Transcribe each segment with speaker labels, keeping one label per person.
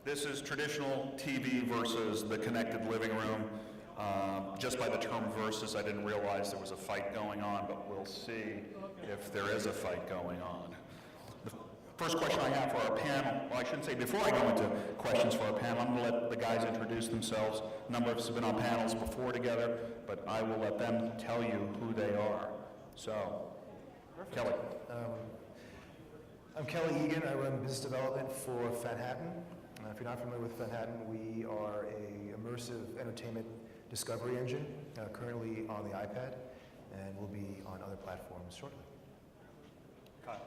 Speaker 1: This is traditional TV versus the connected living room. Just by the term versus, I didn't realize there was a fight going on, but we'll see if there is a fight going on. The first question I have for our panel, well, I shouldn't say before I go into questions for our panel, I'm going to let the guys introduce themselves. A number of us have been on panels before together, but I will let them tell you who they are. So, perfect. Kelly.
Speaker 2: I'm Kelly Egan. I run business development for Fanhattan. If you're not familiar with Fanhattan, we are a immersive entertainment discovery engine, currently on the iPad, and will be on other platforms shortly.
Speaker 3: Kyle.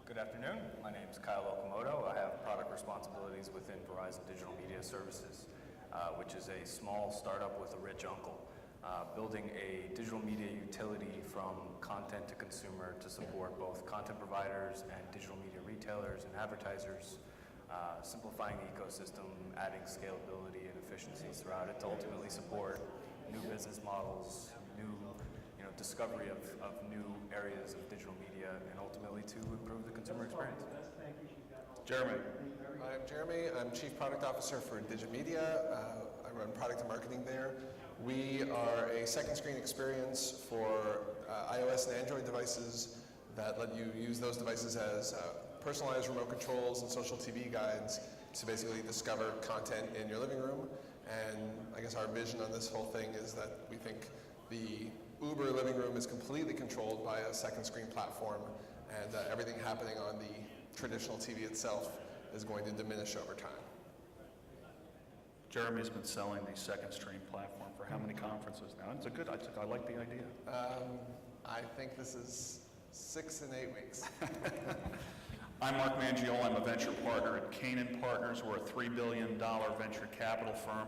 Speaker 3: Good afternoon. My name is Kyle Okamoto. I have product responsibilities within Verizon Digital Media Services, which is a small startup with a rich uncle, building a digital media utility from content to consumer to support both content providers and digital media retailers and advertisers, simplifying the ecosystem, adding scalability and efficiencies throughout it to ultimately support new business models, new discovery of new areas of digital media, and ultimately to improve the consumer experience.
Speaker 1: Jeremy.
Speaker 4: I'm Jeremy. I'm Chief Product Officer for Digimedia. I run product and marketing there. We are a second screen experience for iOS and Android devices that let you use those devices as personalized remote controls and social TV guides to basically discover content in your living room. And I guess our vision on this whole thing is that we think the Uber living room is completely controlled by a second screen platform, and everything happening on the traditional TV itself is going to diminish over time.
Speaker 1: Jeremy's been selling the second screen platform for how many conferences now? It's a good, I like the idea.
Speaker 4: I think this is 6 and 8 weeks.
Speaker 1: I'm Mark Mangiolo. I'm a venture partner at Canaan Partners. We're a $3 billion venture capital firm.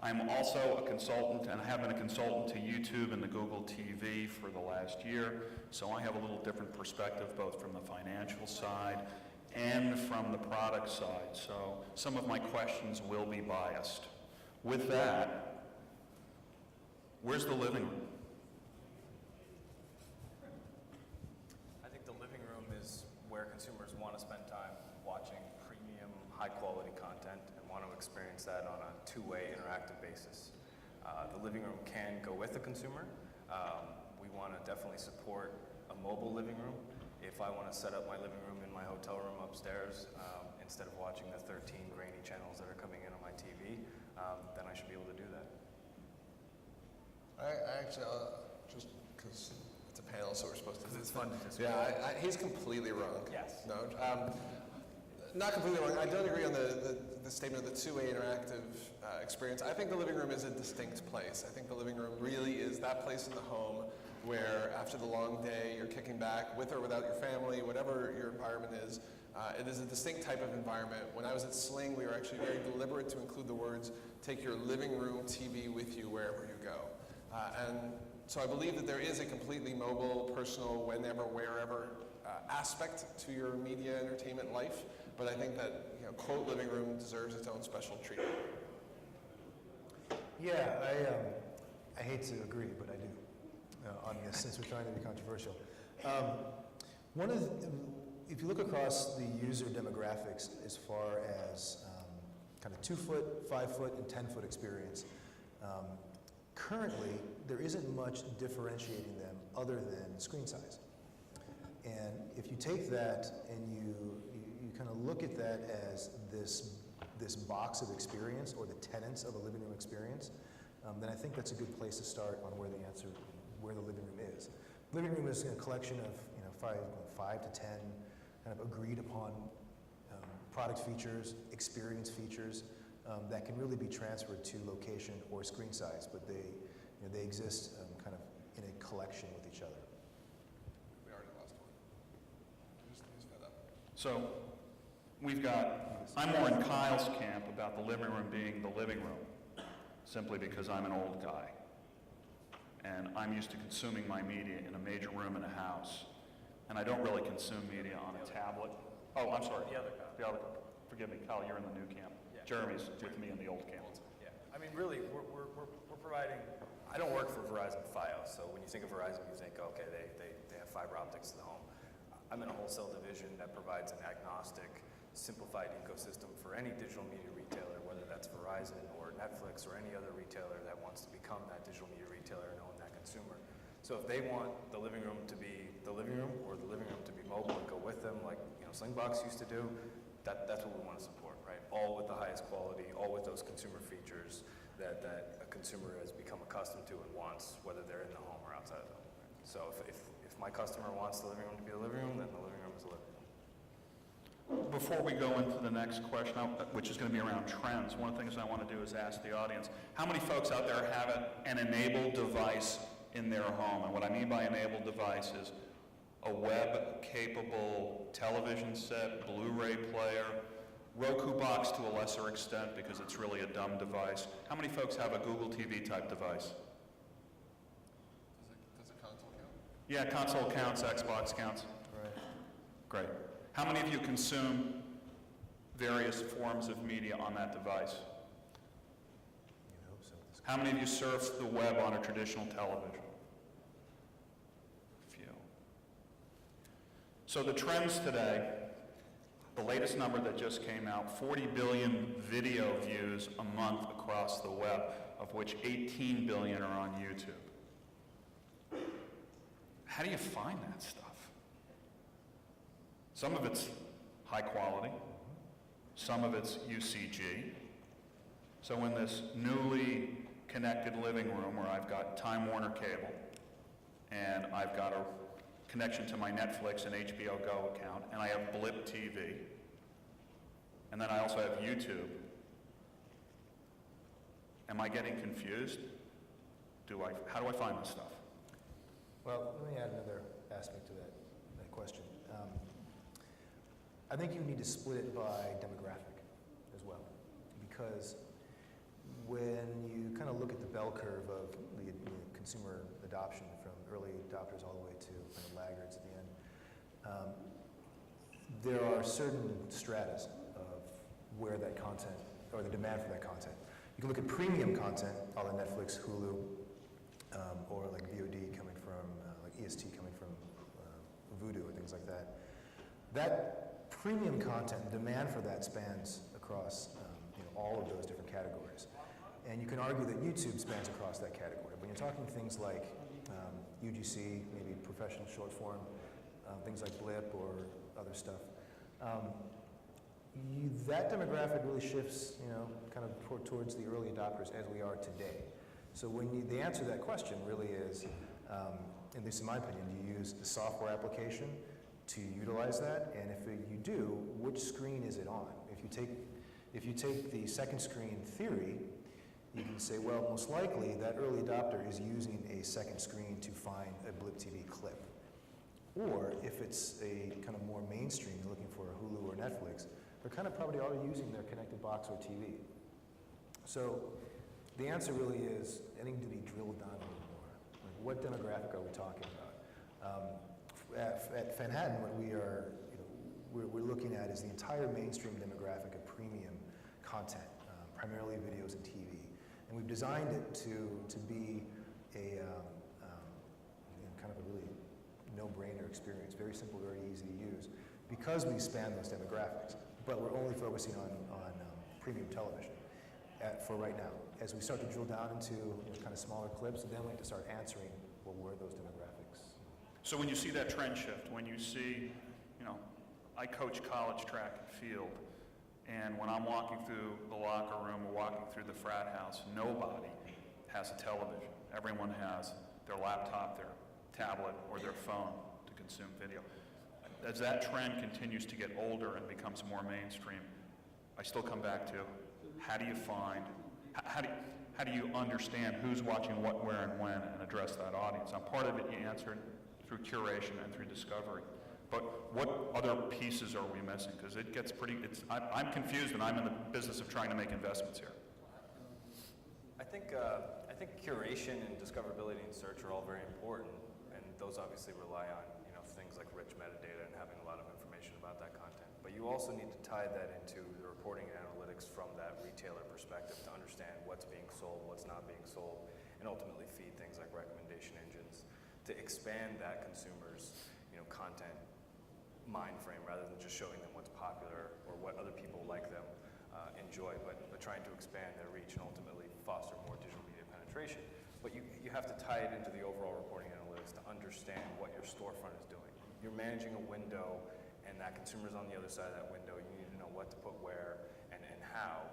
Speaker 1: I'm also a consultant, and I have been a consultant to YouTube and the Google TV for the last year, so I have a little different perspective both from the financial side and from the product side, so some of my questions will be biased. With that, where's the living room?
Speaker 3: I think the living room is where consumers want to spend time watching premium, high-quality content and want to experience that on a two-way interactive basis. The living room can go with the consumer. We want to definitely support a mobile living room. If I want to set up my living room in my hotel room upstairs, instead of watching the 13 grainy channels that are coming in on my TV, then I should be able to do that.
Speaker 4: I actually, just because it's a panel, so we're supposed to.
Speaker 3: Because it's fun to disagree.
Speaker 4: Yeah, he's completely wrong.
Speaker 3: Yes.
Speaker 4: No, not completely wrong. I don't agree on the statement of the two-way interactive experience. I think the living room is a distinct place. I think the living room really is that place in the home where after the long day you're kicking back with or without your family, whatever your environment is. It is a distinct type of environment. When I was at Sling, we were actually very deliberate to include the words, take your living room TV with you wherever you go. And so I believe that there is a completely mobile, personal, whenever, wherever aspect to your media entertainment life. But I think that, quote, living room deserves its own special treatment.
Speaker 2: Yeah, I hate to agree, but I do on this, since we're trying to be controversial. If you look across the user demographics as far as kind of 2-foot, 5-foot, and 10-foot experience, currently there isn't much differentiating them other than screen size. And if you take that and you kind of look at that as this box of experience or the tenets of a living room experience, then I think that's a good place to start on where the living room is. Living room is a collection of 5 to 10 kind of agreed upon product features, experience features that can really be transferred to location or screen size, but they exist kind of in a collection with each other.
Speaker 4: We already lost one. Just fed up.
Speaker 1: So I'm more in Kyle's camp about the living room being the living room, simply because I'm an old guy. And I'm used to consuming my media in a major room in a house. And I don't really consume media on a tablet. Oh, I'm sorry.
Speaker 3: The other guy.
Speaker 1: Forgive me, Kyle, you're in the new camp.
Speaker 3: Yeah.
Speaker 1: Jeremy's with me in the old camp.
Speaker 3: Yeah. I mean, really, we're providing. I don't work for Verizon Fios, so when you think of Verizon, you think, okay, they have fiber optics to the home. I'm in a wholesale division that provides an agnostic simplified ecosystem for any digital media retailer, whether that's Verizon or Netflix or any other retailer that wants to become that digital media retailer and own that consumer. So if they want the living room to be the living room or the living room to be mobile and go with them, like Slingbox used to do, that's what we want to support, right? All with the highest quality, all with those consumer features that a consumer has become accustomed to and wants, whether they're in the home or outside of the home. So if my customer wants the living room to be the living room, then the living room is the living room.
Speaker 1: Before we go into the next question, which is going to be around trends, one of the things I want to do is ask the audience, how many folks out there have an enabled device in their home? And what I mean by enabled device is a web-capable television set, Blu-ray player, Roku box to a lesser extent because it's really a dumb device. How many folks have a Google TV type device?
Speaker 4: Does a console count?
Speaker 1: Yeah, console counts, Xbox counts.
Speaker 2: Right.
Speaker 1: Great. How many of you consume various forms of media on that device?
Speaker 2: You hope so.
Speaker 1: How many of you surf the web on a traditional television? Few. So the trends today, the latest number that just came out, 40 billion video views a month across the web, of which 18 billion are on YouTube. How do you find that stuff? Some of it's high quality, some of it's UCG. So in this newly connected living room where I've got Time Warner cable, and I've got a connection to my Netflix and HBO Go account, and I have Blip TV, and then I also have YouTube. Am I getting confused? How do I find this stuff?
Speaker 2: Well, let me add another aspect to that question. I think you need to split it by demographic as well, because when you kind of look at the bell curve of the consumer adoption from early adopters all the way to kind of laggards at the end, there are certain stratas of where that content, or the demand for that content. You can look at premium content, a la Netflix, Hulu, or like VOD coming from, like EST coming from Vudu or things like that. That premium content, demand for that spans across all of those different categories. And you can argue that YouTube spans across that category. When you're talking things like UGC, maybe professional short form, things like Blip or other stuff, that demographic really shifts, kind of towards the early adopters as we are today. So the answer to that question really is, at least in my opinion, do you use the software application to utilize that? And if you do, which screen is it on? If you take the second screen theory, you can say, well, most likely that early adopter is using a second screen to find a Blip TV clip. Or if it's a kind of more mainstream, you're looking for a Hulu or Netflix, they're kind of probably already using their connected box or TV. So the answer really is, I think, to be drilled down a little more. Like, what demographic are we talking about? At Manhattan, what we're looking at is the entire mainstream demographic of premium content, primarily videos and TV. And we've designed it to be a kind of a really no-brainer experience, very simple, very easy to use, because we span those demographics. But we're only focusing on premium television for right now. As we start to drill down into kind of smaller clips, then we have to start answering, well, where are those demographics?
Speaker 1: So when you see that trend shift, when you see, I coach college track and field, and when I'm walking through the locker room or walking through the frat house, nobody has a television. Everyone has their laptop, their tablet, or their phone to consume video. As that trend continues to get older and becomes more mainstream, I still come back to, how do you understand who's watching what, where, and when, and address that audience? On part of it, you answer through curation and through discovery. But what other pieces are we missing? Because it gets I'm confused, and I'm in the business of trying to make investments here.
Speaker 3: I think curation and discoverability and search are all very important, and those obviously rely on things like rich metadata and having a lot of information about that content. But you also need to tie that into the reporting and analytics from that retailer perspective to understand what's being sold, what's not being sold, and ultimately feed things like recommendation engines to expand that consumer's content mind frame rather than just showing them what's popular or what other people like them enjoy, but trying to expand their reach and ultimately foster more digital media penetration. But you have to tie it into the overall reporting analytics to understand what your storefront is doing. You're managing a window and that consumer's on the other side of that window. You need to know what to put where and how,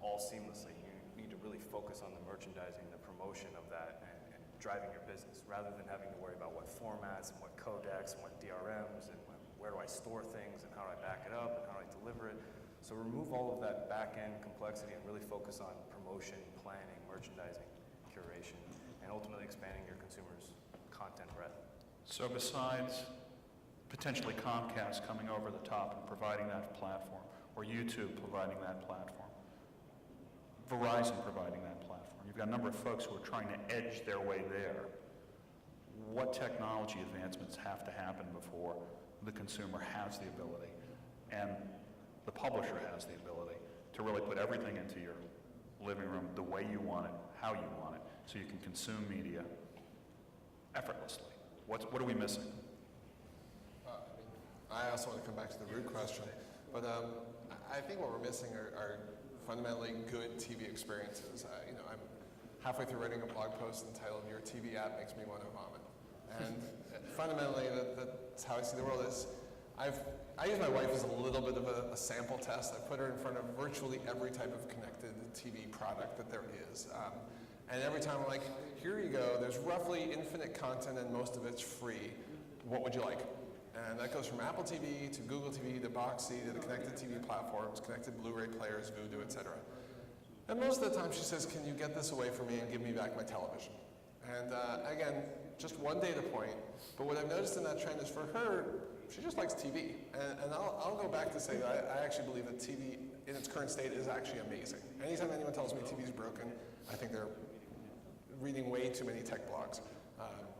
Speaker 3: all seamlessly. You need to really focus on the merchandising, the promotion of that, and driving your business, rather than having to worry about what formats and what codecs and what DRMs and where do I store things and how do I back it up and how do I deliver it. So remove all of that back-end complexity and really focus on promotion, planning, merchandising, curation, and ultimately expanding your consumers' content breadth.
Speaker 1: So besides potentially Comcast coming over the top and providing that platform, or YouTube providing that platform, Verizon providing that platform, you've got a number of folks who are trying to edge their way there. What technology advancements have to happen before the consumer has the ability and the publisher has the ability to really put everything into your living room the way you want it, how you want it, so you can consume media effortlessly? What are we missing?
Speaker 4: I also want to come back to the root question, but I think what we're missing are fundamentally good TV experiences. I'm halfway through writing a blog post entitled "Your TV App Makes Me Want to Vomit," and fundamentally, that's how I see the world. I use my wife as a little bit of a sample test. I put her in front of virtually every type of connected TV product that there is. And every time I'm like, here you go, there's roughly infinite content and most of it's free. What would you like? And that goes from Apple TV to Google TV to Boxy to the connected TV platforms, connected Blu-ray players, Vudu, etc. And most of the time she says, can you get this away from me and give me back my television? And again, just one data point, but what I've noticed in that trend is for her, she just likes TV. And I'll go back to say that I actually believe that TV in its current state is actually amazing. Anytime anyone tells me TV is broken, I think they're reading way too many tech blogs.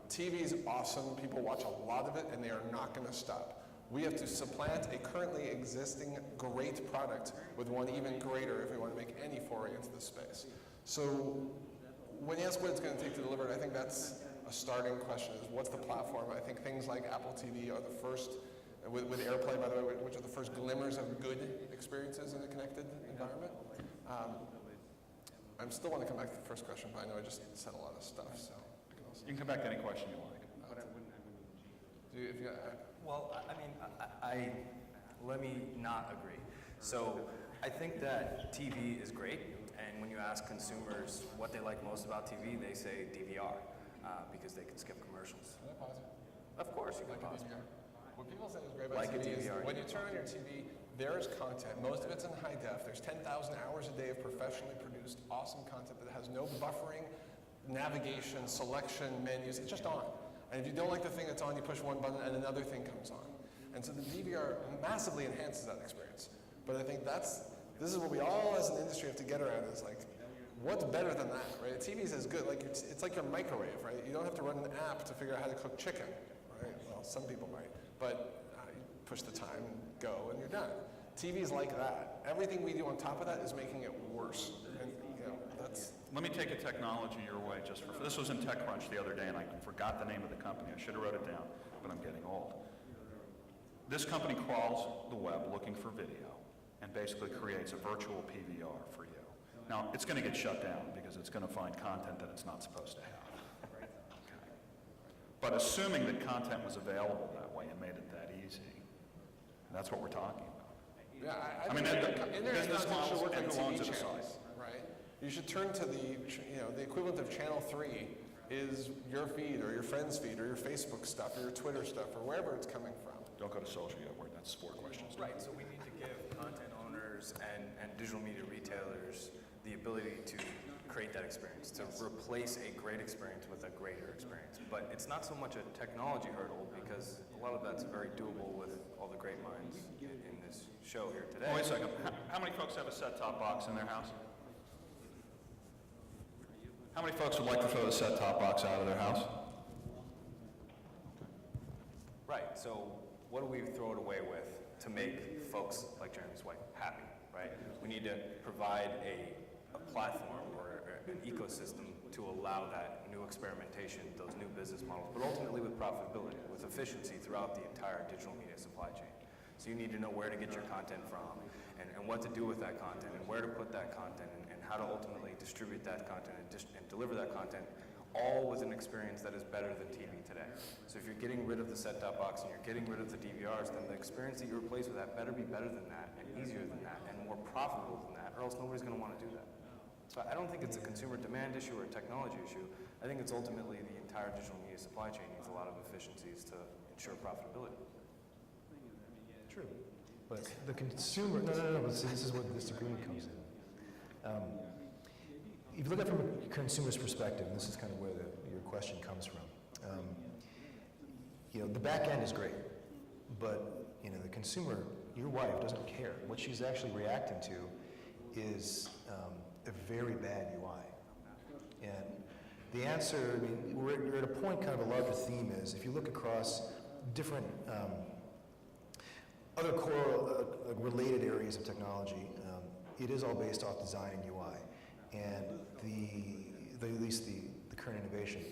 Speaker 4: TV is awesome, people watch a lot of it, and they are not going to stop. We have to supplant a currently existing great product with one even greater if we want to make any foray into this space. So when you ask what it's going to take to deliver it, I think that's a starting question, is what's the platform? I think things like Apple TV are the first, with AirPlay, by the way, which are the first glimmers of good experiences in a connected environment. I still want to come back to the first question, but I know I just said a lot of stuff, so I can also...
Speaker 1: You can come back to any question you like.
Speaker 3: Let me not agree. So I think that TV is great, and when you ask consumers what they like most about TV, they say DVR, because they can skip commercials.
Speaker 4: Can I pause you?
Speaker 3: Of course you can pause.
Speaker 4: What people say is great about
Speaker 3: Like a
Speaker 4: TV is
Speaker 3: DVR.
Speaker 4: when you turn on your TV, there's content. Most of it's in high def. There's 10,000 hours a day of professionally produced awesome content that has no buffering, navigation, selection, menus. It's just on. And if you don't like the thing that's on, you push one button and another thing comes on. And so the DVR massively enhances that experience. But I think this is what we all as an industry have to get around, is like, what's better than that, right? TV is as good. Like it's like your microwave, right? You don't have to run an app to figure out how to cook chicken, right? Well, some people might, but you push the time and go and you're done. TV is like that. Everything we do on top of that is making it worse. And that's...
Speaker 1: Let me take a technology your way. This was in TechCrunch the other day, and I forgot the name of the company. I should have wrote it down, but I'm getting old. This company crawls the web looking for video and basically creates a virtual PVR for you. Now, it's going to get shut down because it's going to find content that it's not supposed to have. Okay. But assuming that content was available that way and made it that easy, that's what we're talking about.
Speaker 4: Yeah,
Speaker 1: I mean,
Speaker 4: internet
Speaker 1: business
Speaker 4: content should
Speaker 1: models
Speaker 4: work
Speaker 1: and
Speaker 4: like
Speaker 1: who owns
Speaker 4: TV
Speaker 1: it aside.
Speaker 4: channels, right? You should turn to the equivalent of Channel 3 is your feed or your friend's feed or your Facebook stuff or your Twitter stuff or wherever it's coming from.
Speaker 1: Don't go to social yet, where that's 4 questions.
Speaker 3: Right, so we need to give content owners and digital media retailers the ability to create that experience, to replace a great experience with a greater experience. But it's not so much a technology hurdle, because a lot of that's very doable with all the great minds in this show here today.
Speaker 1: Oh, wait a second. How many folks have a set-top box in their house? How many folks would like to throw the set-top box out of their house?
Speaker 3: Right, so what do we throw it away with to make folks like Jeremy's wife happy, right? We need to provide a platform or an ecosystem to allow that new experimentation, those new business models, but ultimately with profitability, with efficiency throughout the entire digital media supply chain. So you need to know where to get your content from and what to do with that content and where to put that content and how to ultimately distribute that content and deliver that content, all with an experience that is better than TV today. So if you're getting rid of the set-top box and you're getting rid of the DVRs, then the experience that you replace with that better be better than that and easier than that and more profitable than that, or else nobody's going to want to do that. So I don't think it's a consumer demand issue or a technology issue. I think it's ultimately the entire digital media supply chain needs a lot of efficiencies to ensure profitability.
Speaker 2: True. But the consumer, no, but see, this is where the disagreement comes in. If you look at it from a consumer's perspective, and this is kind of where your question comes from, the back end is great, but the consumer, your wife, doesn't care. What she's actually reacting to is a very bad UI. And the answer, we're at a point, kind of a larger theme is, if you look across different other core related areas of technology, it is all based off design and UI, and at least the current innovation.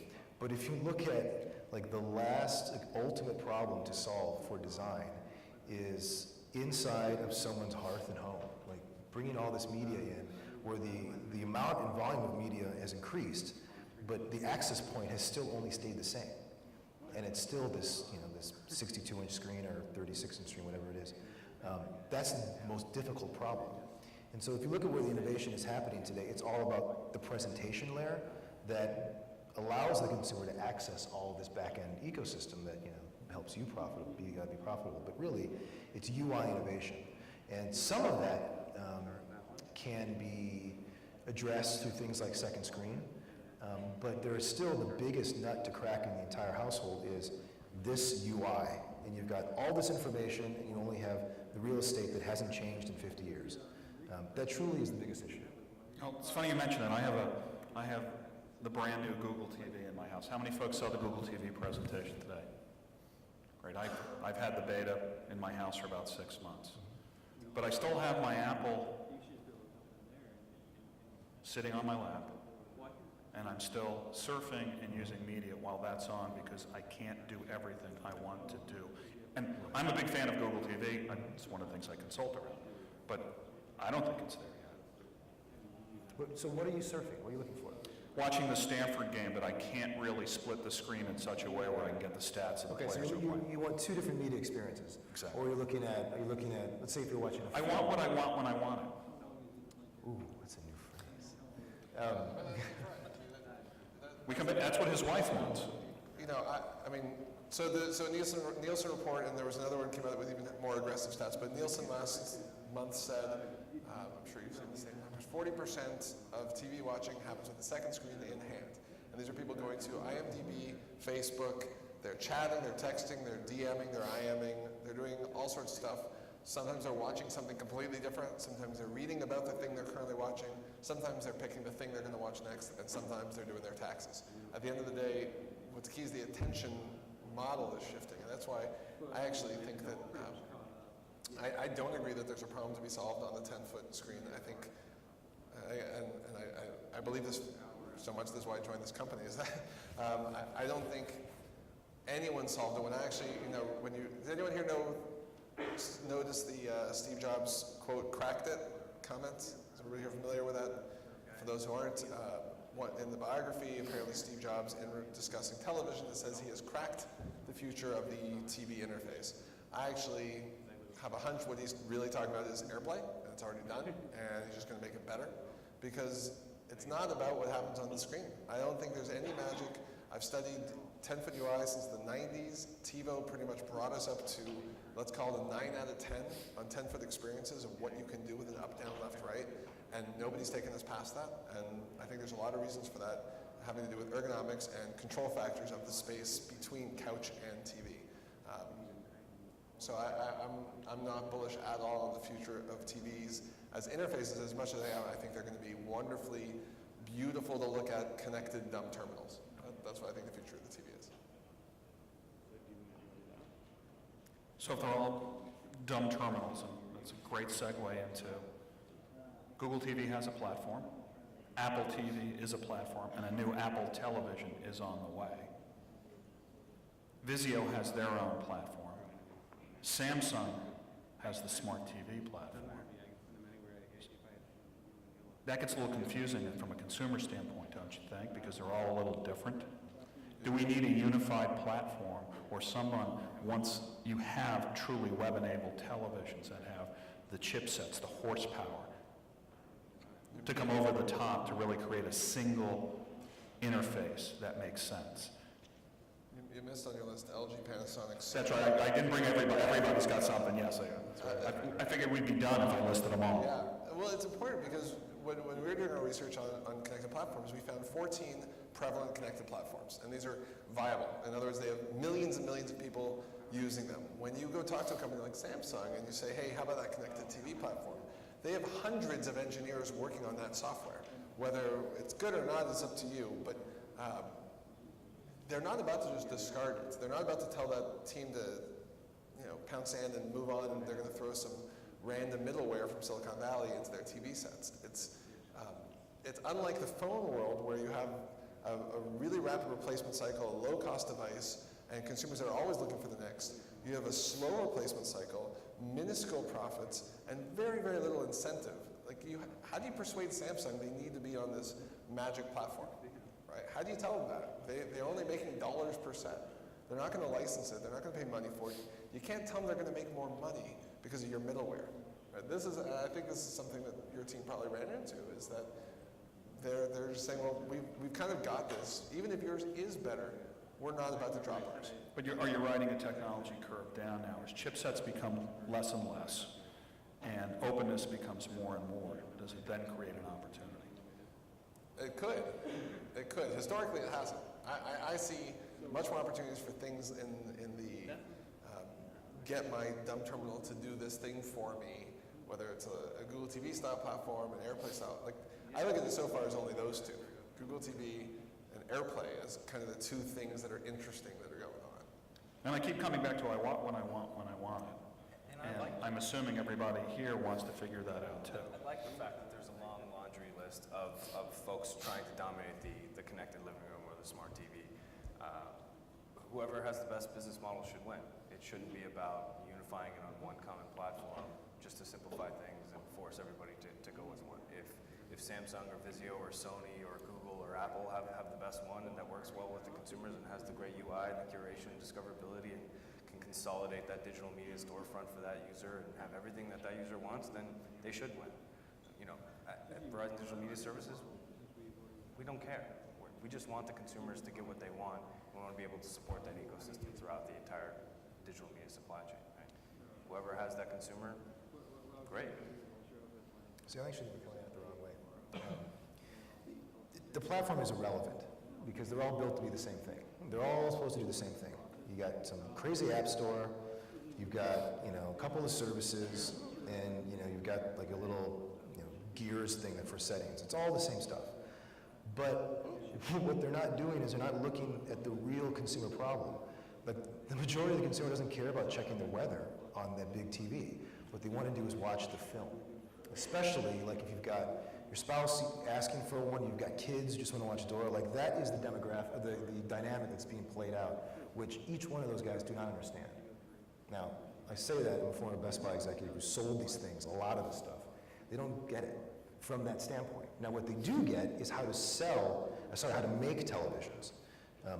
Speaker 2: But if you look at the last ultimate problem to solve for design is inside of someone's hearth and home, bringing all this media in, where the amount and volume of media has increased, but the access point has still only stayed the same. And it's still this 62-inch screen or 36-inch screen, whatever it is. That's the most difficult problem. And so if you look at where the innovation is happening today, it's all about the presentation layer that allows the consumer to access all of this back-end ecosystem that helps you be profitable. But really, it's UI innovation. And some of that can be addressed through things like second screen. But there is still the biggest nut to crack in the entire household is this UI. And you've got all this information, and you only have the real estate that hasn't changed in 50 years. That truly is the biggest issue.
Speaker 1: Oh, it's funny you mention that. I have the brand new Google TV in my house. How many folks saw the Google TV presentation today? Great. I've had the beta in my house for about 6 months. But I still have my Apple sitting on my lap, and I'm still surfing and using media while that's on because I can't do everything I want to do. And I'm a big fan of Google TV. It's one of the things I consult around. But I don't think it's there yet.
Speaker 2: So what are you surfing? What are you looking for?
Speaker 1: Watching the Stanford game, but I can't really split the screen in such a way where I can get the stats of the players.
Speaker 2: Okay, so you want two different media experiences.
Speaker 1: Exactly.
Speaker 2: Or are you looking at, let's say if you're watching a
Speaker 1: I
Speaker 2: film.
Speaker 1: want what I want when I want it.
Speaker 2: Ooh, that's a new phrase.
Speaker 1: That's what his wife wants.
Speaker 4: So Nielsen report, and there was another one came out with even more aggressive stats, but Nielsen last month said, I'm sure you've seen the same numbers, 40% of TV watching happens with the second screen in hand. And these are people going to IMDb, Facebook, they're chatting, they're texting, they're DMing, they're IMing, they're doing all sorts of stuff. Sometimes they're watching something completely different. Sometimes they're reading about the thing they're currently watching. Sometimes they're picking the thing they're going to watch next, and sometimes they're doing their taxes. At the end of the day, what's key is the attention model is shifting, and that's why I actually think that I don't agree that there's a problem to be solved on the 10-foot screen. I think, I believe this so much. This is why I joined this company. Is that I don't think anyone solved it. When I actually, does anyone here notice the Steve Jobs quote, "cracked it" comment? Is everybody here familiar with that? For those who aren't, in the biography, apparently Steve Jobs, in discussing television, it says he has cracked the future of the TV interface. I actually have a hunch what he's really talking about is AirPlay, and it's already done, and he's just going to make it better, because it's not about what happens on the screen. I don't think there's any magic. I've studied 10-foot UI since the 90s. TiVo pretty much brought us up to, let's call it a 9 out of 10 on 10-foot experiences of what you can do with an up, down, left, right, and nobody's taken us past that, and I think there's a lot of reasons for that, having to do with ergonomics and control factors of the space between couch and TV. So I'm not bullish at all on the future of TVs as interfaces as much as I think they're going to be wonderfully beautiful to look at connected dumb terminals. That's what I think the future of the TV is.
Speaker 1: So if they're all dumb terminals, and that's a great segue into Google TV has a platform. Apple TV is a platform, and a new Apple television is on the way. Vizio has their own platform. Samsung has the smart TV platform. That gets a little confusing from a consumer standpoint, don't you think? Because they're all a little different. Do we need a unified platform or someone, once you have truly web-enabled televisions that have the chipsets, the horsepower, to come over the top to really create a single interface that makes sense?
Speaker 4: You missed on your list LG, Panasonic.
Speaker 1: That's right. I didn't bring everybody. Everybody's got something. Yes, I figured we'd be done if I listed them all.
Speaker 4: Yeah, well, it's important because when we were doing our research on connected platforms, we found 14 prevalent connected platforms, and these are viable. In other words, they have millions and millions of people using them. When you go talk to a company like Samsung and you say, hey, how about that connected TV platform? They have hundreds of engineers working on that software. Whether it's good or not is up to you, but they're not about to just discard it. They're not about to tell that team to, pound sand and move on, and they're going to throw some random middleware from Silicon Valley into their TV sets. It's unlike the phone world where you have a really rapid replacement cycle, a low-cost device, and consumers are always looking for the next. You have a slow replacement cycle, minuscule profits, and very, very little incentive. How do you persuade Samsung they need to be on this magic platform? Right? How do you tell them that? They're only making dollars per set. They're not going to license it. They're not going to pay money for it. You can't tell them they're going to make more money because of your middleware. Right? I think this is something that your team probably ran into, is that they're just saying, well, we've kind of got this. Even if yours is better, we're not about to drop ours.
Speaker 1: But are you riding a technology curve down now? As chipsets become less and less, and openness becomes more and more, does it then create an opportunity?
Speaker 4: It could. It could. Historically, it hasn't. I see much more opportunities for things in the get my dumb terminal to do this thing for me, whether it's a Google TV style platform, an AirPlay style. I look at it so far as only those two, Google TV and AirPlay, as kind of the two things that are interesting that are going on.
Speaker 1: And I keep coming back to I want when I want it. And I'm assuming everybody here wants to figure that out too.
Speaker 3: I like the fact that there's a long laundry list of folks trying to dominate the connected living room or the smart TV. Whoever has the best business model should win. It shouldn't be about unifying it on one common platform just to simplify things and force everybody to go with one. If Samsung or Vizio or Sony or Google or Apple have the best one and that works well with the consumers and has the great UI and the curation and discoverability and can consolidate that digital media storefront for that user and have everything that user wants, then they should win. At Verizon Digital Media Services, we don't care. We just want the consumers to get what they want. We want to be able to support that ecosystem throughout the entire digital media supply chain. Right? Whoever has that consumer, great.
Speaker 2: See, I actually think we're coming at it the wrong way. The platform is irrelevant because they're all built to be the same thing. They're all supposed to do the same thing. You got some crazy app store, you've got a couple of services, and you've got like a little gears thing for settings. It's all the same stuff. But what they're not doing is they're not looking at the real consumer problem. Like the majority of the consumer doesn't care about checking the weather on that big TV. What they want to do is watch the film. Especially like if you've got your spouse asking for one, you've got kids who just want to watch Dora. Like that is the demographic, the dynamic that's being played out, which each one of those guys do not understand. Now, I say that I'm a former Best Buy executive who sold these things, a lot of the stuff. They don't get it from that standpoint. Now, what they do get is how to make televisions.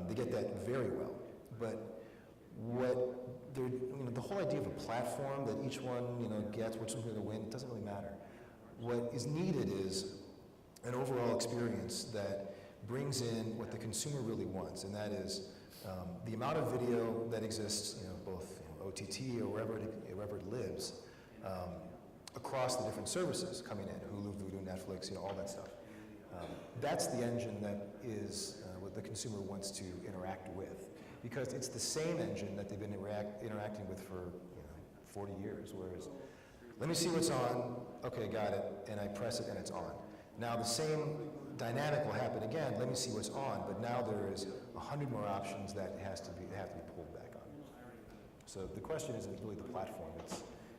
Speaker 2: They get that very well. But the whole idea of a platform that each one gets, which one's going to win, doesn't really matter. What is needed is an overall experience that brings in what the consumer really wants, and that is the amount of video that exists, both OTT or wherever it lives, across the different services coming in, Hulu, Vudu, Netflix, all that stuff. That's the engine that is what the consumer wants to interact with, because it's the same engine that they've been interacting with for 40 years, whereas let me see what's on, okay, got it, and I press it and it's on. Now the same dynamic will happen again, let me see what's on, but now there is 100 more options that have to be pulled back on. So the question isn't really the platform,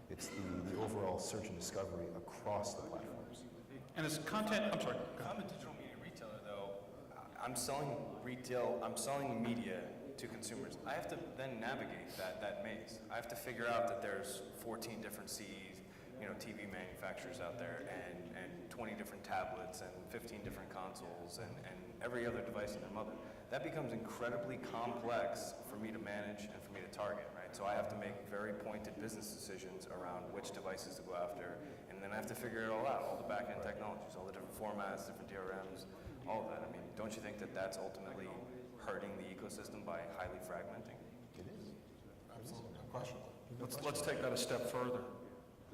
Speaker 2: it's the overall search and discovery across the platforms.
Speaker 1: And it's content, I'm sorry,
Speaker 3: If I'm a digital media retailer, though, I'm selling media to consumers. I have to then navigate that maze. I have to figure out that there's 14 different TV manufacturers out there, and 20 different tablets, and 15 different consoles, and every other device in their mother. That becomes incredibly complex for me to manage and for me to target, right? So I have to make very pointed business decisions around which devices to go after, and then I have to figure it all out, all the back-end technologies, all the different formats, different DRMs, all of that. I mean, don't you think that that's ultimately hurting the ecosystem by highly fragmenting?
Speaker 2: It is.
Speaker 4: Absolutely, unquestionably.
Speaker 1: let's take that a step further.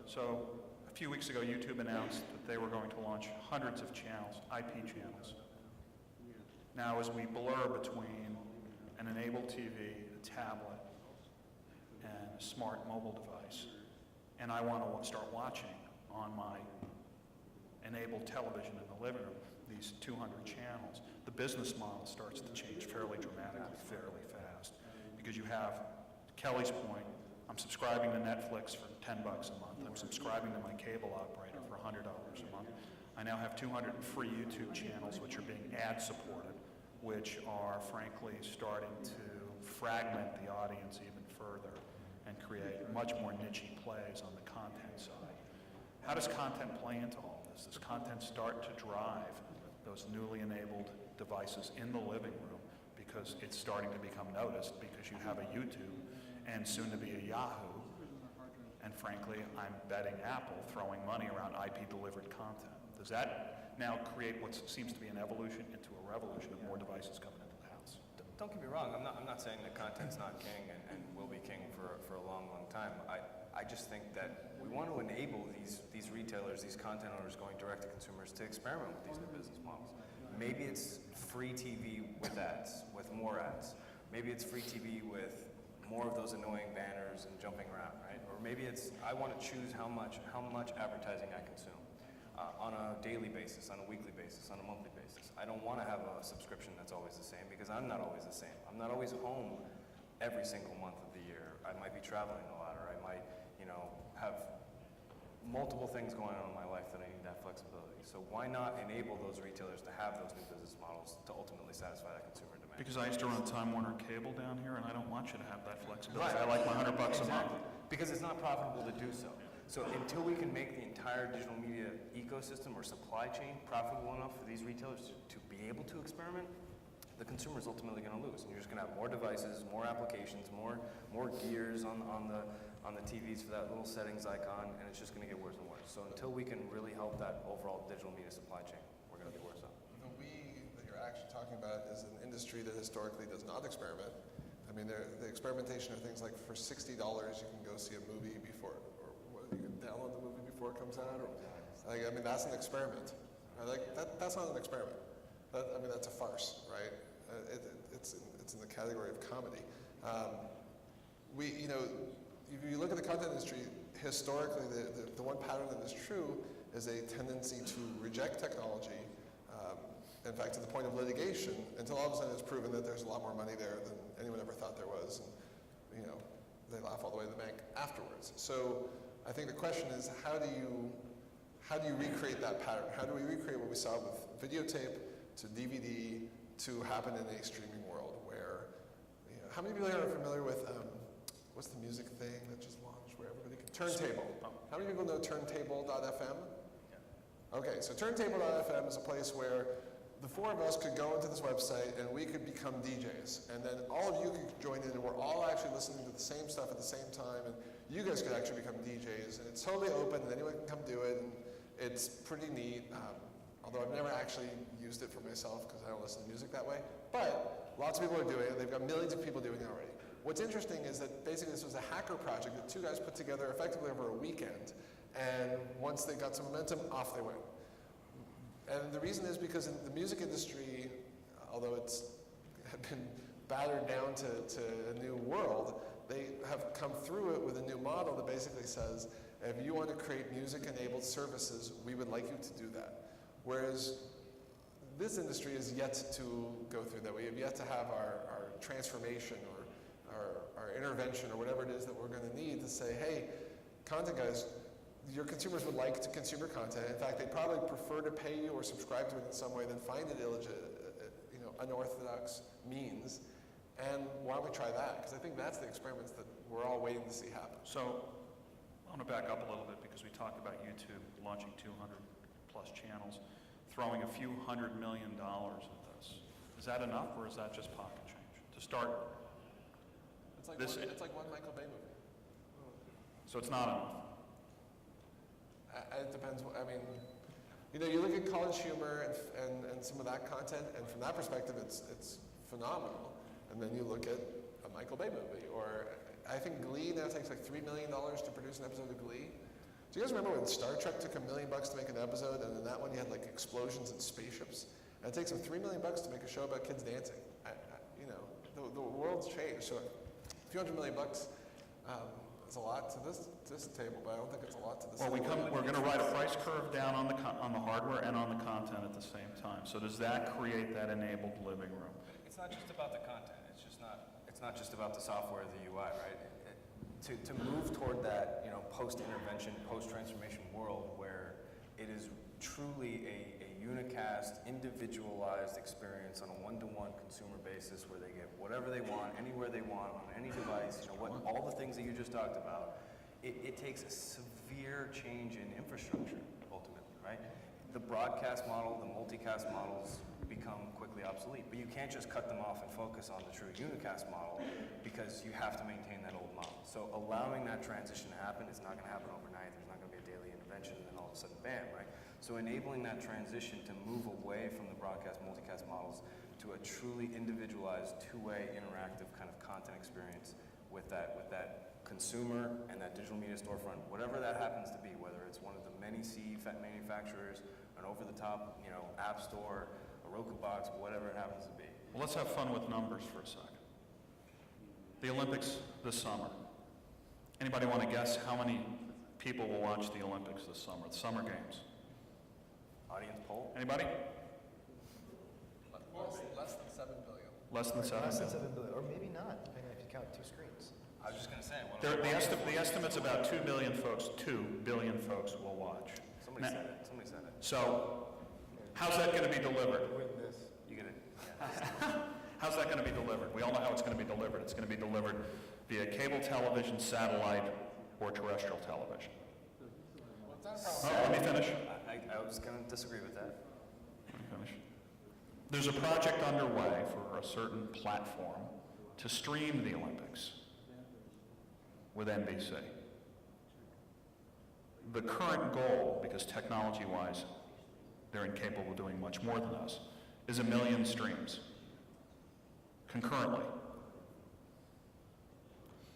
Speaker 1: So a few weeks ago, YouTube announced that they were going to launch hundreds of channels, IP channels. Now, as we blur between an enabled TV, a tablet, and a smart mobile device, and I want to start watching on my enabled television in the living room these 200 channels, the business model starts to change fairly dramatically, fairly fast. Because you have, to Kelly's point, I'm subscribing to Netflix for $10 a month. I'm subscribing to my cable operator for $100 a month. I now have 200 free YouTube channels which are being ad supported, which are frankly starting to fragment the audience even further and create much more niche plays on the content side. How does content play into all this? Does content start to drive those newly enabled devices in the living room because it's starting to become noticed because you have a YouTube and soon to be a Yahoo, and frankly, I'm betting Apple throwing money around IP delivered content. Does that now create what seems to be an evolution into a revolution of more devices coming into the house?
Speaker 3: Don't get me wrong, I'm not saying that content's not king and will be king for a long, long time. I just think that we want to enable these retailers, these content owners going direct to consumers to experiment with these new business models. Maybe it's free TV with ads, with more ads. Maybe it's free TV with more of those annoying banners and jumping around, right? Or maybe it's, I want to choose how much advertising I consume on a daily basis, on a weekly basis, on a monthly basis. I don't want to have a subscription that's always the same because I'm not always the same. I'm not always home every single month of the year. I might be traveling a lot, or I might, have multiple things going on in my life that I need that flexibility. So why not enable those retailers to have those new business models to ultimately satisfy that consumer demand?
Speaker 1: Because I used to run Time Warner Cable down here, and I don't want you to have that flexibility. I like my $100 a month.
Speaker 3: Because it's not profitable to do so. So until we can make the entire digital media ecosystem or supply chain profitable enough for these retailers to be able to experiment, the consumer is ultimately going to lose. And you're just going to have more devices, more applications, more gears on the TVs for that little settings icon, and it's just going to get worse and worse. So until we can really help that overall digital media supply chain, we're going to be worse off.
Speaker 4: The we that you're actually talking about is an industry that historically does not experiment. I mean, the experimentation are things like for $60 you can go see a movie before, or you can download the movie before it comes out. Or, that's an experiment. That's not an experiment. That's a farce, right? It's in the category of comedy. If you look at the content industry, historically, the one pattern that is true is a tendency to reject technology, in fact, to the point of litigation, until all of a sudden it's proven that there's a lot more money there than anyone ever thought there was, and they laugh all the way to the bank afterwards. So I think the question is, how do you recreate that pattern? How do we recreate what we saw with videotape to DVD to happen in a streaming world where, how many people here are familiar with, what's the music thing that just launched where everybody can, Turntable. How many people know Turntable.fm? Okay, so Turntable.fm is a place where the four of us could go into this website and we could become DJs. And then all of you could join in and we're all actually listening to the same stuff at the same time. And you guys could actually become DJs. And it's totally open and anyone can come do it. And it's pretty neat. Although I've never actually used it for myself because I don't listen to music that way. But lots of people are doing it. They've got millions of people doing it already. What's interesting is that basically this was a hacker project that two guys put together effectively over a weekend. And once they got some momentum, off they went. And the reason is because in the music industry, although it's been battered down to a new world, they have come through it with a new model that basically says, if you want to create music-enabled services, we would like you to do that. Whereas this industry is yet to go through that. We have yet to have our transformation or our intervention or whatever it is that we're going to need to say, hey, content guys, your consumers would like to consume your content. In fact, they'd probably prefer to pay you or subscribe to it in some way than find it unorthodox means. And why don't we try that? Because I think that's the experiments that we're all waiting to see happen.
Speaker 1: So I want to back up a little bit because we talked about YouTube launching 200 plus channels, throwing a few $100 million at this. Is that enough, or is that just pocket change to start?
Speaker 4: It's like one Michael Bay movie.
Speaker 1: So it's not enough.
Speaker 4: It depends. I mean, you look at college humor and some of that content, and from that perspective, it's phenomenal. And then you look at a Michael Bay movie, or I think Glee now takes like $3 million to produce an episode of Glee. Do you guys remember when Star Trek took $1 million to make an episode, and in that one you had like explosions and spaceships? And it takes them $3 million to make a show about kids dancing. The world's changed. So a few $100 million is a lot to this table, but I don't think it's a lot to this.
Speaker 1: Well, we're going to write a price curve down on the hardware and on the content at the same time. So does that create that enabled living room?
Speaker 3: It's not just about the content. It's not just about the software, the UI, right? To move toward that, post-intervention, post-transformation world where it is truly a unicast, individualized experience on a one-to-one consumer basis where they get whatever they want, anywhere they want, on any device, all the things that you just talked about, it takes a severe change in infrastructure, ultimately, right? The broadcast model, the multicast models become quickly obsolete, but you can't just cut them off and focus on the true unicast model because you have to maintain that old model. So allowing that transition to happen is not going to happen overnight. There's not going to be a daily intervention and then all of a sudden, bam, right? So enabling that transition to move away from the broadcast multicast models to a truly individualized, two-way, interactive kind of content experience with that consumer and that digital media storefront, whatever that happens to be, whether it's one of the many CE manufacturers, an over-the-top, app store, a Roku box, whatever it happens to be.
Speaker 1: Well, let's have fun with numbers for a second. The Olympics this summer. Anybody want to guess how many people will watch the Olympics this summer, the Summer Games?
Speaker 3: Audience poll?
Speaker 1: Anybody?
Speaker 4: Less than 7 billion.
Speaker 1: Less than 7
Speaker 2: Less than
Speaker 1: billion.
Speaker 2: 7 billion, or maybe not, depending on if you count two screens.
Speaker 3: I was just going to say.
Speaker 1: The estimate's about 2 billion folks will watch.
Speaker 3: Somebody said it.
Speaker 1: So, how's that going to be delivered?
Speaker 3: You get it.
Speaker 1: How's that going to be delivered? We all know how it's going to be delivered. It's going to be delivered via cable television, satellite, or terrestrial television. Let me finish.
Speaker 3: I was going to disagree with that.
Speaker 1: Let me finish. There's a project underway for a certain platform to stream the Olympics with NBC. The current goal, because technology-wise they're incapable of doing much more than us, is 1 million streams concurrently.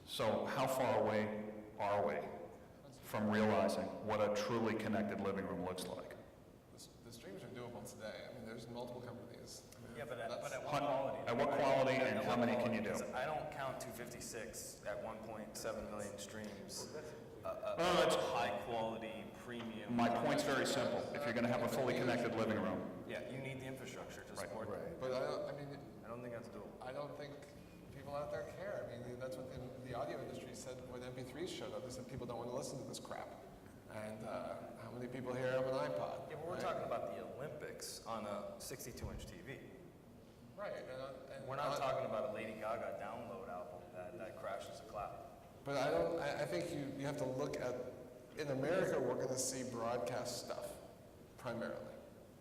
Speaker 1: So how far away are we from realizing what a truly connected living room looks like?
Speaker 4: The streams are doable today. I mean, there's multiple companies.
Speaker 3: Yeah, but at what quality?
Speaker 1: At what quality and how many can you do?
Speaker 3: I don't count 256 at 1.7 million streams.
Speaker 1: It's
Speaker 3: High quality, premium.
Speaker 1: My point's very simple. If you're going to have a fully connected living room,
Speaker 3: Yeah, you need the infrastructure to support that.
Speaker 4: But I
Speaker 3: I don't think that's doable.
Speaker 4: I don't think people out there care. I mean, that's what the audio industry said when MP3s showed up. They said people don't want to listen to this crap. And how many people here have an iPod?
Speaker 3: Yeah, but we're talking about the Olympics on a 62-inch TV.
Speaker 4: Right.
Speaker 3: We're not talking about a Lady Gaga download album that crashes a cloud.
Speaker 4: But I think you have to look at, in America, we're going to see broadcast stuff, primarily,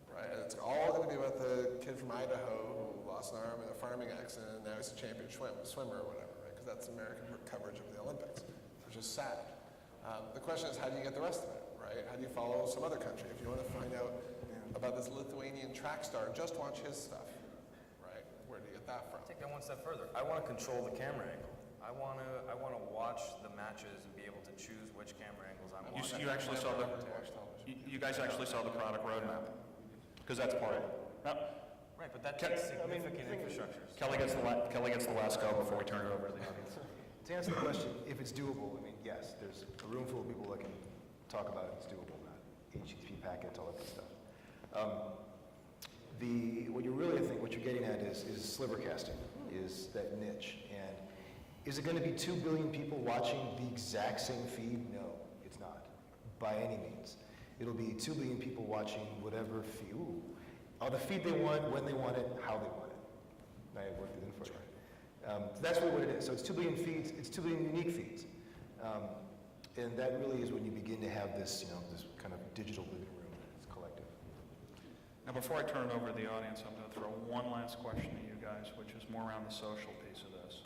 Speaker 4: right? And it's all going to be about the kid from Idaho who lost an arm in a farming accident and now he's a champion swimmer or whatever, right? Because that's American coverage of the Olympics, which is sad. The question is, how do you get the rest of it, right? How do you follow some other country? If you want to find out about this Lithuanian track star, just watch his stuff, right? Where do you get that from?
Speaker 3: Take that one step further. I want to control the camera angle. I want to watch the matches and be able to choose which camera angles I want.
Speaker 1: you actually saw you guys actually saw the product roadmap, because that's part of it. No,
Speaker 3: Right, but that takes significant infrastructure.
Speaker 1: Kelly gets the last go before we turn it over to the audience.
Speaker 2: To answer the question, if it's doable, I mean, yes, there's a room full of people that can talk about if it's doable or not. HTTP packets, all that good stuff. What you're getting at is sliver casting, is that niche. And is it going to be 2 billion people watching the exact same feed? No, it's not. by any means. It'll be 2 billion people watching whatever feed, the feed they want, when they want it, how they want it. I worked it in for you. So that's really what it is. So it's 2 billion feeds, it's 2 billion unique feeds. And that really is when you begin to have this, this kind of digital living room that's collective.
Speaker 1: Now, before I turn it over to the audience, I'm going to throw one last question to you guys, which is more around the social piece of this.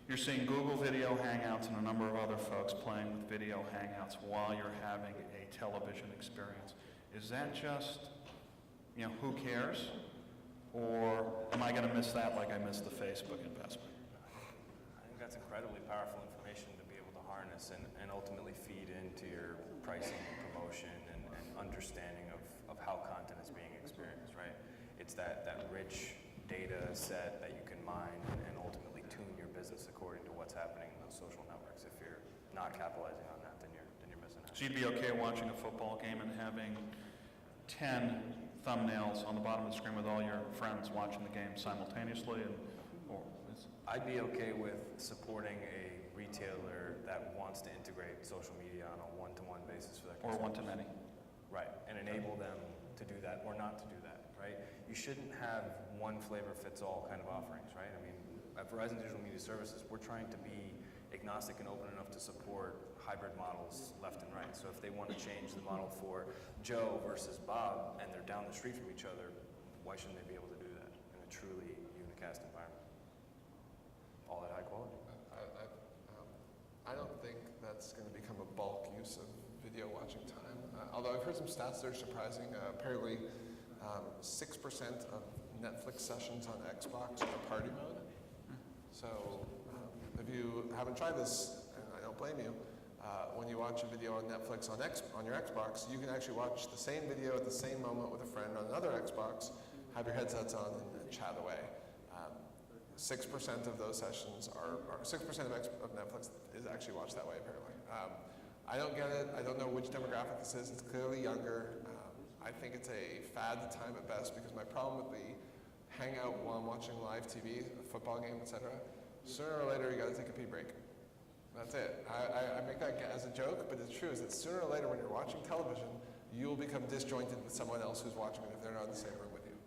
Speaker 1: You're seeing Google Video Hangouts and a number of other folks playing with video hangouts while you're having a television experience. Is that just, who cares? Or am I going to miss that like I missed the Facebook investment?
Speaker 3: I think that's incredibly powerful information to be able to harness and ultimately feed into your pricing and promotion and understanding of how content is being experienced, right? It's that rich data set that you can mine and ultimately tune your business according to what's happening in those social networks. If you're not capitalizing on that, then you're missing out.
Speaker 1: So you'd be okay watching a football game and having 10 thumbnails on the bottom of the screen with all your friends watching the game simultaneously?
Speaker 3: I'd be okay with supporting a retailer that wants to integrate social media on a one-to-one basis for their
Speaker 1: Or
Speaker 3: consumers.
Speaker 1: one-to-many.
Speaker 3: Right, and enable them to do that or not to do that, right? You shouldn't have one flavor fits all kind of offerings, right? I mean, at Verizon Digital Media Services, we're trying to be agnostic and open enough to support hybrid models left and right. So if they want to change the model for Joe versus Bob and they're down the street from each other, why shouldn't they be able to do that in a truly unicast environment? All at high quality.
Speaker 4: I don't think that's going to become a bulk use of video watching time. Although I've heard some stats that are surprising. Apparently, 6% of Netflix sessions on Xbox are party mode. So if you haven't tried this, and I don't blame you, when you watch a video on Netflix on your Xbox, you can actually watch the same video at the same moment with a friend on another Xbox, have your headsets on, and chat away. 6% of those sessions are 6% of Netflix is actually watched that way, apparently. I don't get it. I don't know which demographic this is. It's clearly younger. I think it's a fad time at best, because my problem with the hangout while I'm watching live TV, a football game, etc., sooner or later you got to take a pee break. That's it. I make that as a joke, but it's true, is that sooner or later when you're watching television, you'll become disjointed with someone else who's watching it if they're not in the same room with you.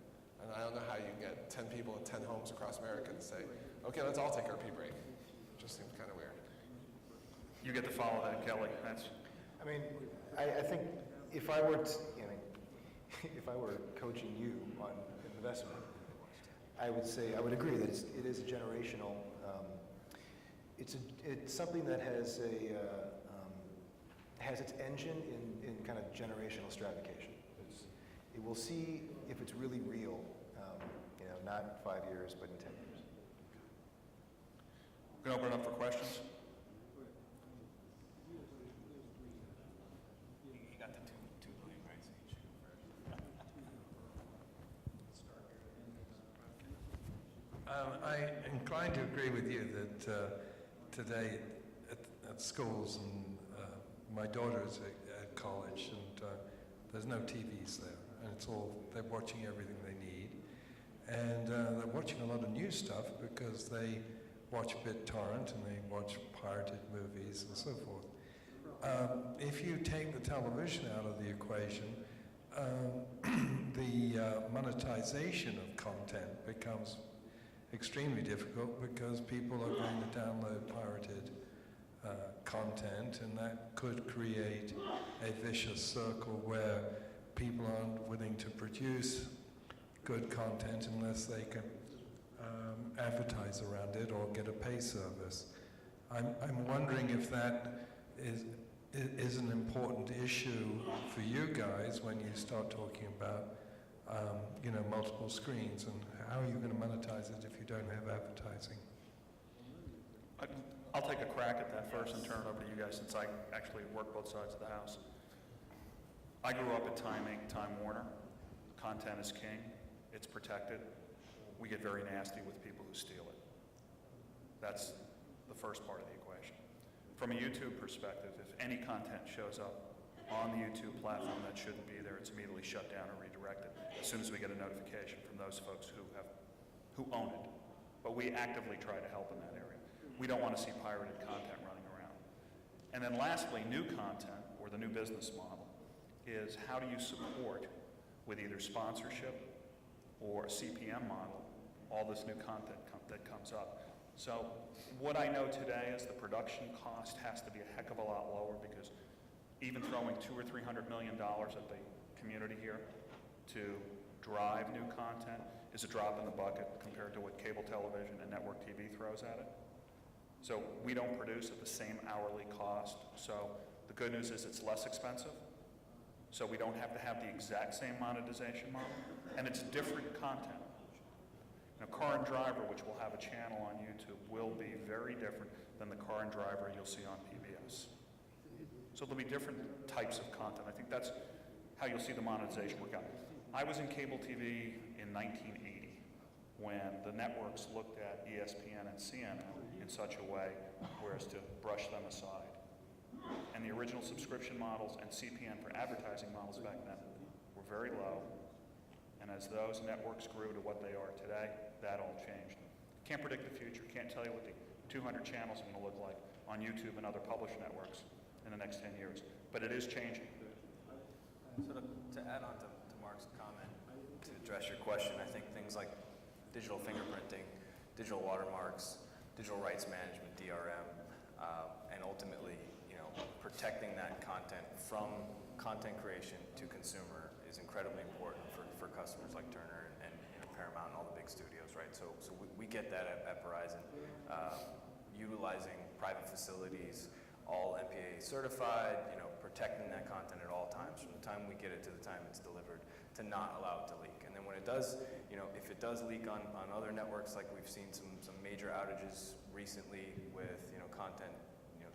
Speaker 4: And I don't know how you can get 10 people in 10 homes across America to say, okay, let's all take our pee break. It just seems kind of weird.
Speaker 1: You get to follow that, Kelly.
Speaker 2: I think if I were if I were coaching you on investment, I would agree that it is a generational. It's something that has its engine in kind of generational stratification. It will see if it's really real, not in 5 years, but in 10 years.
Speaker 1: We're going to open it up for questions.
Speaker 3: You got the two billion rights each.
Speaker 5: I incline to agree with you that today at schools, and my daughter is at college, and there's no TVs there, and they're watching everything they need, and they're watching a lot of new stuff because they watch BitTorrent and they watch pirated movies and so forth. If you take the television out of the equation, the monetization of content becomes extremely difficult, because people are going to download pirated content, and that could create a vicious circle where people aren't willing to produce good content unless they can advertise around it or get a pay service. I'm wondering if that is an important issue for you guys when you start talking about multiple screens, and how are you going to monetize it if you don't have advertising?
Speaker 1: I'll take a crack at that first and turn it over to you guys, since I actually work both sides of the house. I grew up at Time Inc., Time Warner. Content is king. It's protected. We get very nasty with people who steal it. That's the first part of the equation. From a YouTube perspective, if any content shows up on the YouTube platform that shouldn't be there, it's immediately shut down or redirected as soon as we get a notification from those folks who own it. But we actively try to help in that area. We don't want to see pirated content running around. And then lastly, new content, or the new business model, is how do you support, with either sponsorship or a CPM model, all this new content that comes up. So what I know today is the production cost has to be a heck of a lot lower, because even throwing $200 or $300 million at the community here to drive new content is a drop in the bucket compared to what cable television and network TV throws at it. So we don't produce at the same hourly cost. So the good news is it's less expensive. So we don't have to have the exact same monetization model, and it's different content. Now, Car and Driver, which will have a channel on YouTube, will be very different than the Car and Driver you'll see on PBS. So there'll be different types of content. I think that's how you'll see the monetization work out. I was in cable TV in 1980 when the networks looked at ESPN and CNN in such a way whereas to brush them aside. And the original subscription models and CPN for advertising models back then were very low. And as those networks grew to what they are today, that all changed. Can't predict the future. Can't tell you what the 200 channels are going to look like on YouTube and other published networks in the next 10 years. But it is changing.
Speaker 3: So to add on to Mark's comment, to address your question, I think things like digital fingerprinting, digital watermarks, digital rights management, DRM, and ultimately, protecting that content from content creation to consumer is incredibly important for customers like Turner and Paramount and all the big studios, right? So we get that at Verizon. Utilizing private facilities, all MPA certified, protecting that content at all times, from the time we get it to the time it's delivered, to not allow it to leak. And then when it does, if it does leak on other networks, like we've seen some major outages recently with, content,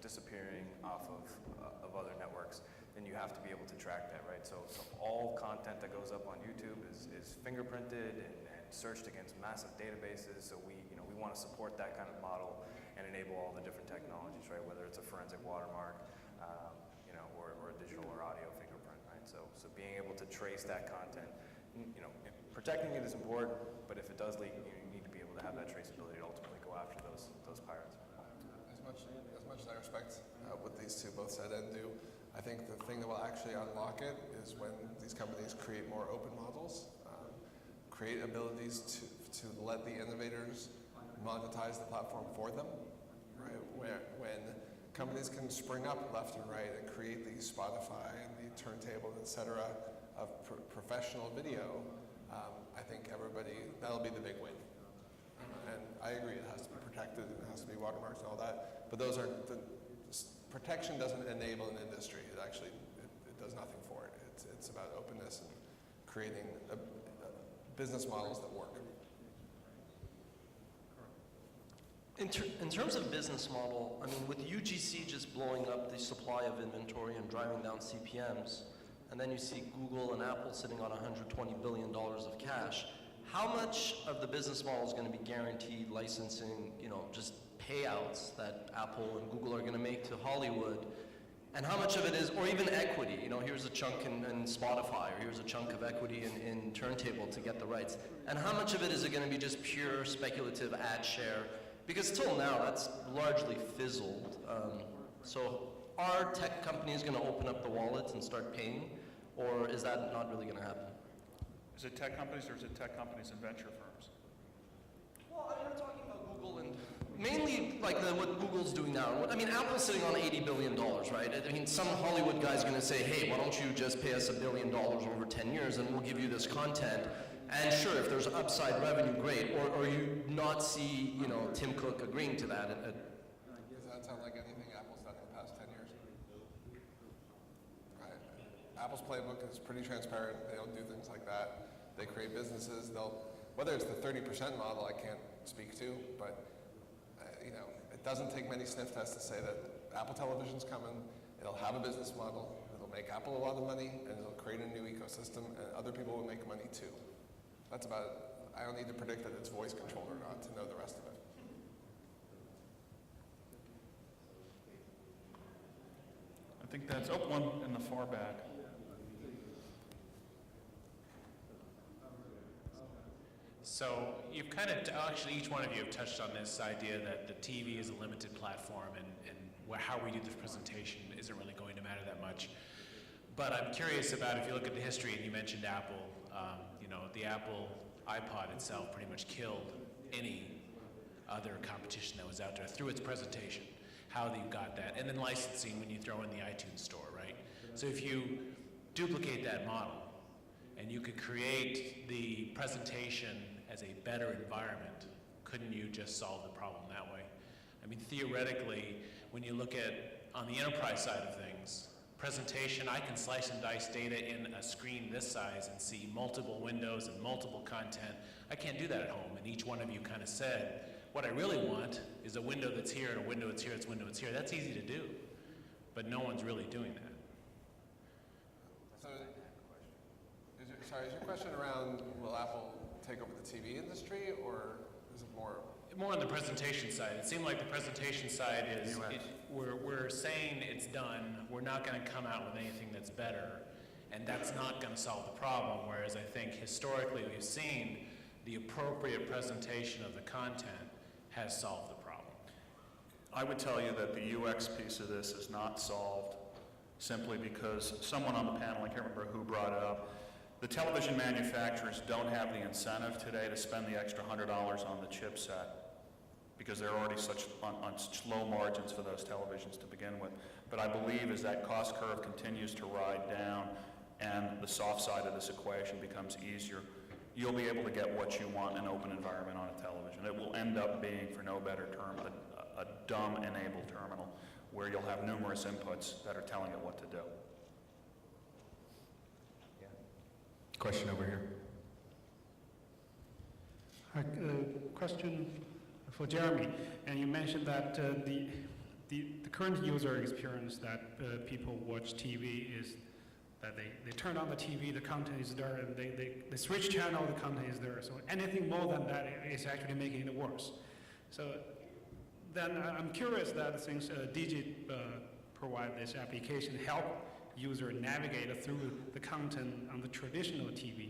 Speaker 3: disappearing off of other networks, then you have to be able to track that, right? So all content that goes up on YouTube is fingerprinted and searched against massive databases. So we want to support that kind of model and enable all the different technologies, right? Whether it's a forensic watermark, or a digital or audio fingerprint, right? So being able to trace that content, protecting it is important, but if it does leak, you need to be able to have that traceability to ultimately go after those pirates.
Speaker 4: As much as I respect what these two both said and do, I think the thing that will actually unlock it is when these companies create more open models, create abilities to let the innovators monetize the platform for them, right? When companies can spring up left and right and create the Spotify and the Turntable, et cetera, of professional video, I think that'll be the big win. And I agree, it has to be protected, and it has to be watermarks and all that, but protection doesn't enable an industry. It actually, it does nothing for it. It's about openness and creating business models that work.
Speaker 6: In terms of business model, I mean, with UGC just blowing up the supply of inventory and driving down CPMs, and then you see Google and Apple sitting on $120 billion of cash, how much of the business model is going to be guaranteed licensing, just payouts that Apple and Google are going to make to Hollywood? And how much of it is, or even equity, here's a chunk in Spotify, or here's a chunk of equity in Turntable to get the rights. And how much of it is it going to be just pure speculative ad share? Because till now, that's largely fizzled. So are tech companies going to open up the wallets and start paying, or is that not really going to happen?
Speaker 1: Is it tech companies, or is it tech companies and venture firms?
Speaker 6: Well, I'm talking about Google and mainly like what Google's doing now. Apple's sitting on $80 billion, right? Some Hollywood guy's going to say, hey, why don't you just pay us $1 billion over 10 years and we'll give you this content. And sure, if there's upside revenue, great. Or you not see, Tim Cook agreeing to that.
Speaker 4: Does that sound like anything Apple's done in the past 10 years? Right. Apple's playbook is pretty transparent. They don't do things like that. They create businesses. Whether it's the 30% model, I can't speak to, but it doesn't take many sniff tests to say that Apple Television's coming. It'll have a business model. It'll make Apple a lot of money, and it'll create a new ecosystem, and other people will make money too. That's about it. I don't need to predict that it's voice controlled or not to know the rest of it.
Speaker 1: I think that's, one in the far back.
Speaker 7: So actually each one of you have touched on this idea that the TV is a limited platform and how we do the presentation isn't really going to matter that much. But I'm curious about, if you look at the history, and you mentioned Apple, the Apple iPod itself pretty much killed any other competition that was out there through its presentation, how you got that, and then licensing when you throw in the iTunes store, right? So if you duplicate that model, and you could create the presentation as a better environment, couldn't you just solve the problem that way? I mean, theoretically, when you look at, on the enterprise side of things, presentation, I can slice and dice data in a screen this size and see multiple windows and multiple content. I can't do that at home, and each one of you kind of said, what I really want is a window that's here and a window that's here, it's a window that's here. That's easy to do, but no one's really doing that.
Speaker 4: So, is your question around will Apple take over the TV industry, or is it more?
Speaker 7: More on the presentation side. It seemed like the presentation side is, we're saying it's done, we're not going to come out with anything that's better, and that's not going to solve the problem, whereas I think historically we've seen the appropriate presentation of the content has solved the problem.
Speaker 1: I would tell you that the UX piece of this is not solved simply because someone on the panel, I can't remember who brought it up, the television manufacturers don't have the incentive today to spend the extra $100 on the chipset because they're already on such low margins for those televisions to begin with. But I believe as that cost curve continues to ride down and the soft side of this equation becomes easier, you'll be able to get what you want in an open environment on a television. It will end up being, for no better term, a dumb-enabled terminal where you'll have numerous inputs that are telling it what to do.
Speaker 8: Question over here.
Speaker 9: Hi, question for Jeremy. And you mentioned that the current user experience that people watch TV is that they turn on the TV, the content is there, and they switch channel, the content is there. So anything more than that is actually making it worse. So then I'm curious that since Digit provide this application, help user navigate through the content on the traditional TV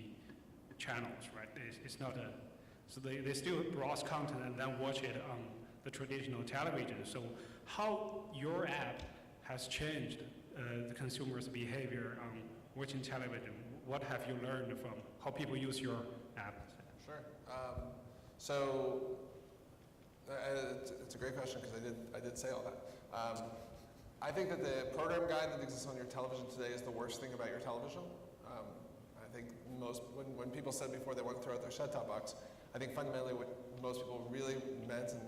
Speaker 9: channels, right? It's not a, so they still browse content and then watch it on the traditional television. So how your app has changed the consumer's behavior on watching television? What have you learned from how people use your app?
Speaker 4: Sure. So it's a great question because I did say all that. I think that the program guide that exists on your television today is the worst thing about your television. I think when people said before they want to throw out their set-top box, I think fundamentally what most people really meant, and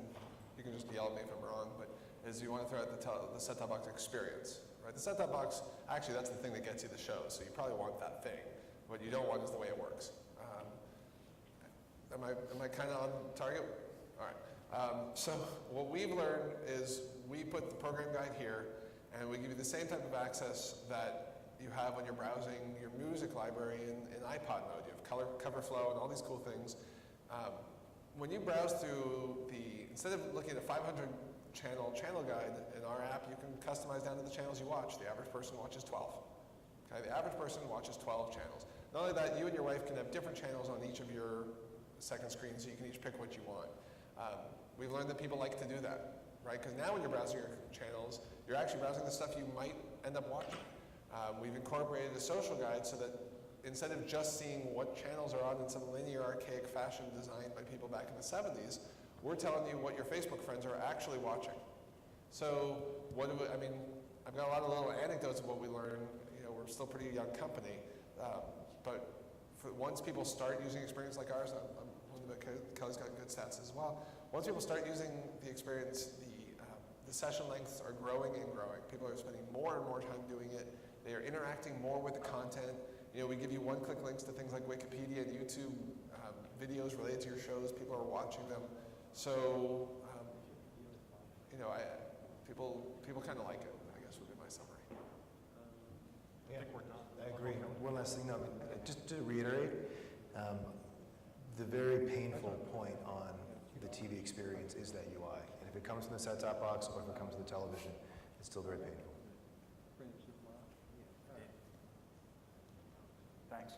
Speaker 4: you can just yell at me if I'm wrong, but is you want to throw out the set-top box experience, right? The set-top box, actually that's the thing that gets you the show, so you probably want that thing. What you don't want is the way it works. Am I kind of on target? All right. So what we've learned is we put the program guide here, and we give you the same type of access that you have when you're browsing your music library in iPod mode. You have color, cover flow, and all these cool things. When you browse through instead of looking at a 500 channel guide in our app, you can customize down to the channels you watch. The average person watches 12. Okay, the average person watches 12 channels. Not only that, you and your wife can have different channels on each of your second screens, so you can each pick what you want. We've learned that people like to do that, right? Because now when you're browsing your channels, you're actually browsing the stuff you might end up watching. We've incorporated a social guide so that instead of just seeing what channels are on in some linear, archaic fashion designed by people back in the 70s, we're telling you what your Facebook friends are actually watching. So I've got a lot of little anecdotes of what we learned. You know, we're still a pretty young company, but once people start using experience like ours, Kelly's got good stats as well. Once people start using the experience, the session lengths are growing and growing. People are spending more and more time doing it. They are interacting more with the content. You know, we give you one-click links to things like Wikipedia and YouTube videos related to your shows. People are watching them. So, people kind of like it, I guess would be my summary.
Speaker 2: Yeah, I agree. One last thing, just to reiterate, the very painful point on the TV experience is that UI. And if it comes from the set-top box or if it comes to the television, it's still very painful.
Speaker 1: Thanks.